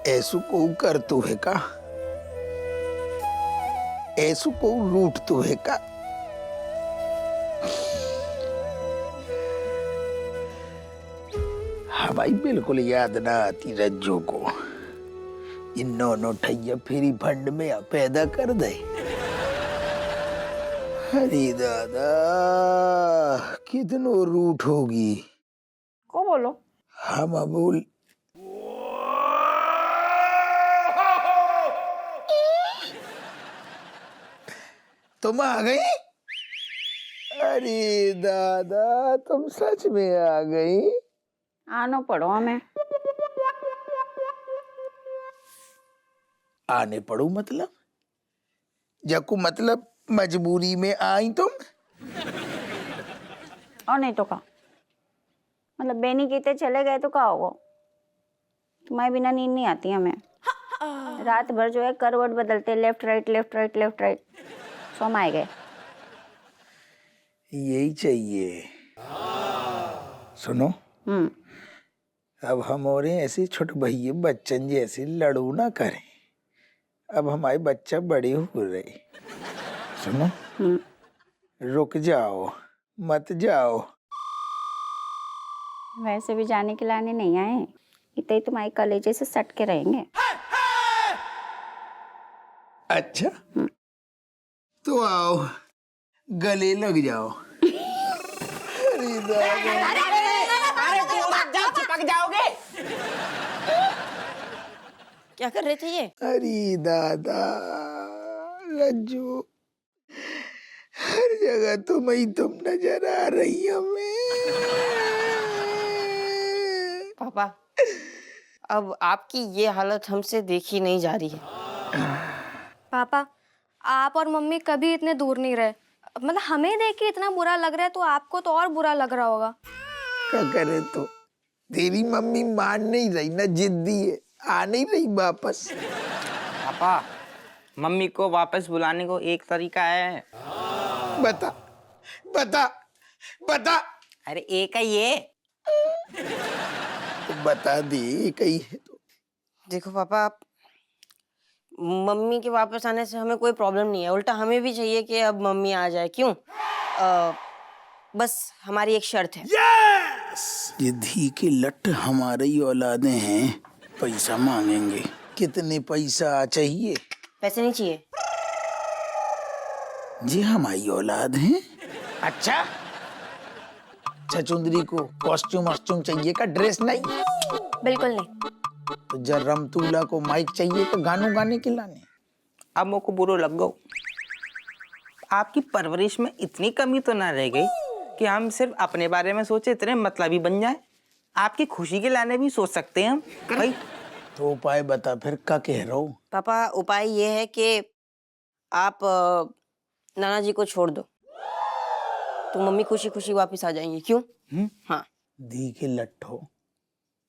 ऐसु को कर तू है का, ऐसु को रूट तू है का। हमारी बिल्कुल याद ना आती रज्जू को। इन नौ ठैया फेरी फंड में पैदा कर दे। अरे दादा कितनो रूट होगी। को बोलो? हम बोल तुम आ गई? अरे दादा तुम सच में आ गई? आनो पड़ो हमें। आने पड़ो मतलब? जको मतलब मजबूरी में आई तुम? और नहीं तो का मतलब बेनी कहते चले गए तो का होगा? तुम्हारे बिना नींद नहीं आती हमें। रात भर जो है करवट बदलते left right left right left right, सो आए गए। यही चाहिए। सुनो अब हमारे ऐसे छोटे भैया बच्चन जैसे लड़ू ना करें। अब हमारे बच्चा बड़े हो रहे। सुनो रुक जाओ मत जाओ। वैसे भी जाने के लाने नहीं आए, इतने ही तुम्हारे कलेजे से सट के रहेंगे। अच्छा तो आओ गले लग जाओ। अरे दादा अरे चिपक जाओगे। क्या कर रहे थे ये? अरे दादा रज्जू हर जगह तुम नजर आ रही हमें। पापा अब आपकी ये हालत हमसे देखी नहीं जा रही है। पापा आप और मम्मी कभी इतने दूर नहीं रहे, मतलब हमें देख के इतना बुरा लग रहा है तो आपको तो और बुरा लग रहा होगा। क्या करे तो तेरी मम्मी मान नहीं रही ना, जिद्दी है, आ नहीं रही वापस। पापा मम्मी को वापस बुलाने को एक तरीका है। बता बता बता। अरे एक ही है। तो बता दे कहीं है तो। देखो पापा आप मम्मी के वापस आने से हमें कोई प्रॉब्लम नहीं है, उल्टा हमें भी चाहिए कि अब मम्मी आ जाए। क्यों? बस हमारी एक शर्त है। ये धी के लट हमारे ही औलादे हैं, पैसा मांगेंगे। कितने पैसा चाहिए? पैसे नहीं चाहिए जी हमारी औलाद हैं। अच्छा चचुंदरी को कॉस्ट्यूम वॉस्ट्यूम चाहिए का? ड्रेस नहीं? बिल्कुल नहीं। तो जर रमतूला को माइक चाहिए तो गानों गाने के लाने। अब मुझको बुरो लग गो। आपकी परवरिश में इतनी कमी तो ना रह गई कि हम सिर्फ अपने बारे में सोचे, इतने मतलबी बन जाए। आपकी खुशी के लाने भी सोच सकते हैं हम भाई। तो उपाय बता फिर, क्या कह रहा हूँ? पापा उपाय ये है कि आप नाना जी को छोड़ दो तो मम्मी खुशी खुशी वापस आ जाएंगी। क्यों? हाँ। धी के लट्ठो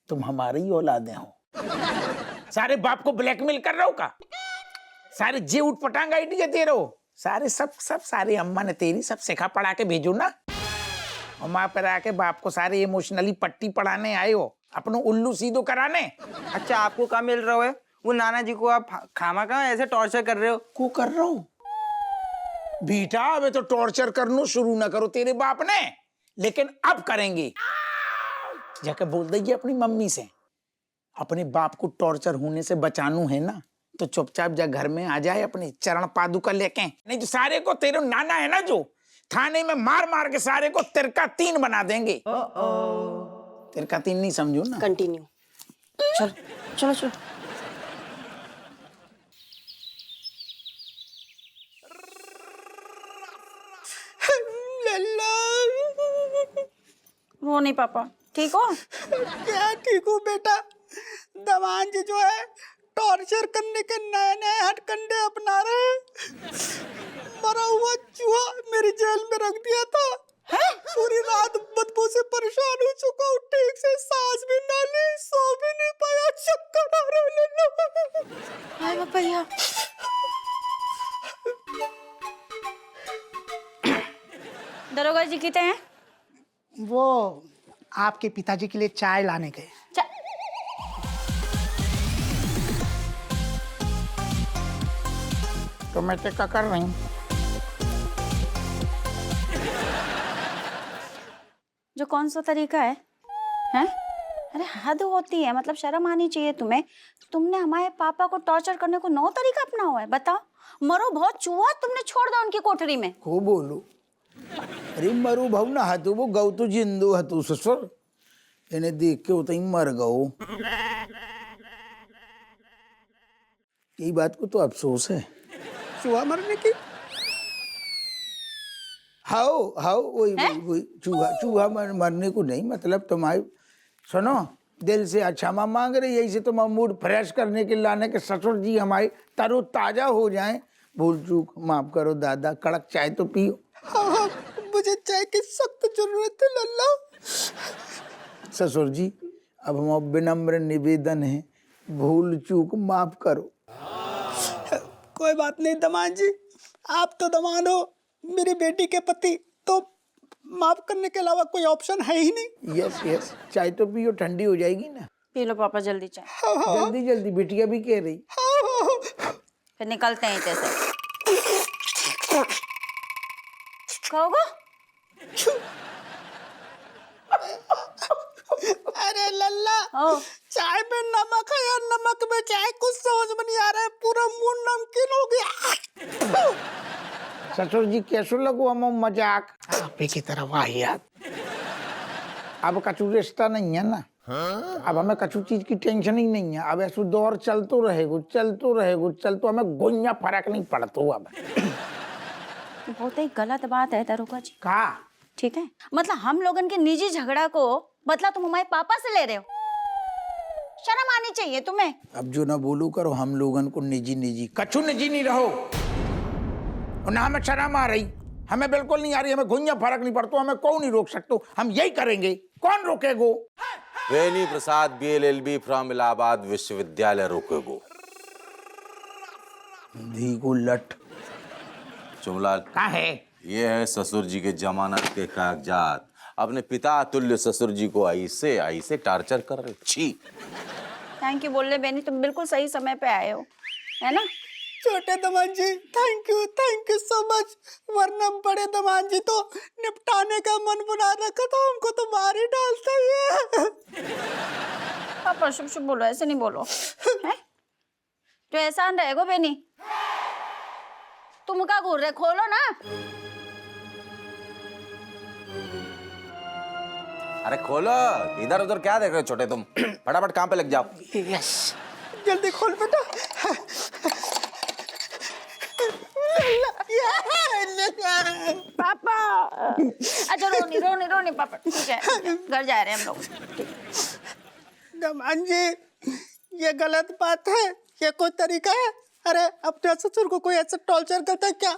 तुम हमारे ही औलादे हो। सारे बाप को ब्लैकमेल कर रहे हो का? सारे जी उठ पटांग आइडिया दे रहे हो? सारे सब सारे अम्मा ने तेरी सब सिखा पढ़ा के भेजो ना। अम्मा पर आके बाप को सारे इमोशनली पट्टी पढ़ाने आए हो, अपनो उल्लू सीधो कराने। अच्छा आपको क्या मिल रहा है? वो नाना जी को आप खामा का ऐसे टॉर्चर कर रहे हो? को कर रहा हूँ बेटा? अबे तो टॉर्चर करना शुरू ना करो तेरे बाप ने, लेकिन अब करेंगे। जाके बोल दीजिए अपनी मम्मी से, अपने बाप को टॉर्चर होने से बचानू है ना, तो चुपचाप जा घर में आ जाए अपने चरण पादुका लेके। नहीं तो सारे को तेरे नाना है ना जो थाने में मार मार के सारे को तिरका तीन बना देंगे। तिरका तीन नहीं समझो ना। कंटिन्यू। चलो चलो चलो। रो नहीं पापा, ठीक हो? क्या ठीक हूँ बेटा? दवान जी जो है टॉर्चर करने के नए नए हथकंडे अपना रहे। मरा हुआ चूहा मेरी जेल में रख दिया था। पूरी रात बदबू से परेशान हो चुका हूँ, ठीक से सांस भी ना ली, सो भी नहीं पाया, चक्कर आ रहा। हाय भैया दरोगा जी कितने हैं? वो आपके पिताजी के लिए चाय लाने गए। ऑटोमेटिक का कर रही हूँ। जो कौन सा तरीका है? हैं? अरे हद होती है, मतलब शर्म आनी चाहिए तुम्हें। तुमने हमारे पापा को टॉर्चर करने को नौ तरीका अपना हुआ है, बताओ। मरो बहुत चूहा तुमने छोड़ दो उनकी कोठरी में। को बोलो, अरे मरु भाऊ ना हतु वो गौ तो जिंदो हतु ससुर, इन्हें देख के उतई मर गओ। यही बात को तो अफसोस है। चूहा मरने की? हाओ हाओ वही चूहा मरने को नहीं, मतलब तुम्हारी सुनो दिल से क्षमा मांग रही, यही से तुम मूड फ्रेश करने के लाने के ससुर जी हमारे तरो ताजा हो जाएं। भूल चूक माफ करो दादा, कड़क चाय तो पियो। हाँ, मुझे चाय की सख्त जरूरत है लल्ला। ससुर जी अब हम विनम्र निवेदन है, भूल चूक माफ करो। कोई बात नहीं दमाद जी, आप तो दमाद हो, मेरी बेटी के पति, तो माफ करने के अलावा कोई ऑप्शन है ही नहीं। यस यस, चाय तो पियो, ठंडी हो जाएगी ना। पी लो पापा जल्दी चाय। जल्दी जल्दी, बिटिया भी कह रही। फिर निकलते हैं जैसे। खाओगे? अरे लल्ला, चाय में नमक है या नमक में चाय, कुछ समझ में नहीं आ रहा है, पूरा मुंह नमकीन हो गया। ससुर जी कैसे लगो हम मजाक आपे की तरफ वाहियात। अब कछु रिश्ता नहीं है ना, अब हमें कछु चीज की टेंशन ही नहीं है। अब ऐसा दौर चलतो रहेगो, हमें गोइया फर्क नहीं पड़तो। अब बहुत ही गलत बात है दरोगा जी। का ठीक है, मतलब हम लोगन के निजी झगड़ा को बदला तुम हमारे पापा से ले रहे हो, शर्म आनी चाहिए तुम्हें। अब जो ना बोलो करो, हम लोगन को निजी कछु निजी नहीं रहो। और ना हमें शर्म आ रही, हमें बिल्कुल नहीं आ रही, हमें घुइया फर्क नहीं पड़ता, हमें कौन नहीं रोक सकते, हम यही करेंगे, कौन रोकेगो। वेनी प्रसाद BLLB फ्रॉम इलाहाबाद विश्वविद्यालय रोकेगो। धी को लट चुमलाल का है, ये है ससुर जी के जमानत के कागजात। अपने पिता तुल्य ससुर जी को ऐसे टार्चर कर रहे। छी। थैंक यू बोल रहे बेनी, तुम बिल्कुल सही समय पे आए हो, है ना। छोटे दमाद जी थैंक यू सो मच, वरना बड़े दमाद जी तो निपटाने का मन बना रखा था, हमको तो मार ही डालता है। पापा शुभ शुभ बोलो, ऐसे नहीं बोलो है? जो एहसान रहेगो बेनी, तुम क्या घूर रहे, खोलो ना। अरे खोलो, इधर उधर क्या देख रहे हो छोटे तुम, फटाफट काम पे लग जाओ। यस जल्दी खोल बेटा। पापा अच्छा रोनी पापा, ठीक है घर जा रहे हैं हम लोग। दमाद जी ये गलत बात है, ये कोई तरीका है? अरे अपने ससुर को कोई ऐसा टॉर्चर करता है क्या?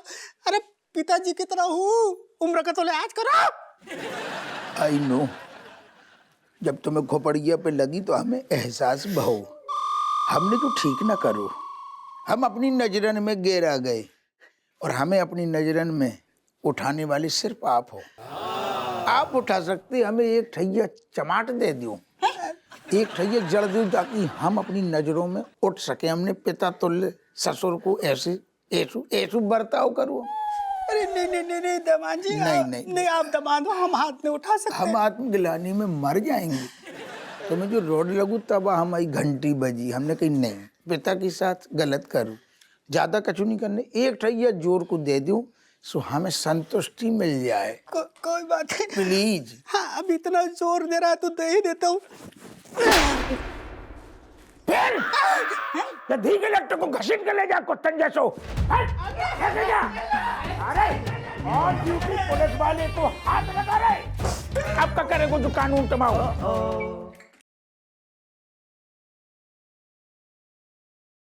अरे पिताजी की तरह हूँ, उम्र का तो लिहाज करो। आई नो, जब तुम्हें खोपड़िया पे लगी तो हमें एहसास बहु, हमने तो ठीक ना करो, हम अपनी नजरन में गिरा गए, और हमें अपनी नजरन में उठाने वाले सिर्फ आप हो। आप उठा सकते, हमें एक ठैया चमाट दे दो, एक ठैया जड़ दो, ताकि हम अपनी नजरों में उठ सके। हमने पिता तुल्य ससुर को ऐसे बर्ताव करो। अरे नहीं दमाद जी, नहीं आप दमाद हो, हम हाथ नहीं उठा सकते। हम आत्मग्लानि में मर जाएंगे। तुम्हें जो रोड लगू तब हमारी घंटी बजी, हमने कही नहीं, पिता के साथ गलत करूँ, ज्यादा कछु नहीं करने, एक ठैया जोर को दे दूं सो हमें संतुष्टि मिल जाए। कोई बात नहीं प्लीज। हाँ, अब इतना जोर दे रहा है तो दे ही देता हूँ। फिर धी के लट्टू को घसीट के ले जा कुत्तन जैसो। लेके जा। अरे और ड्यूटी पुलिस वाले को हाथ लगा रहे, अब क्या करेगो जो कानून तमाओ।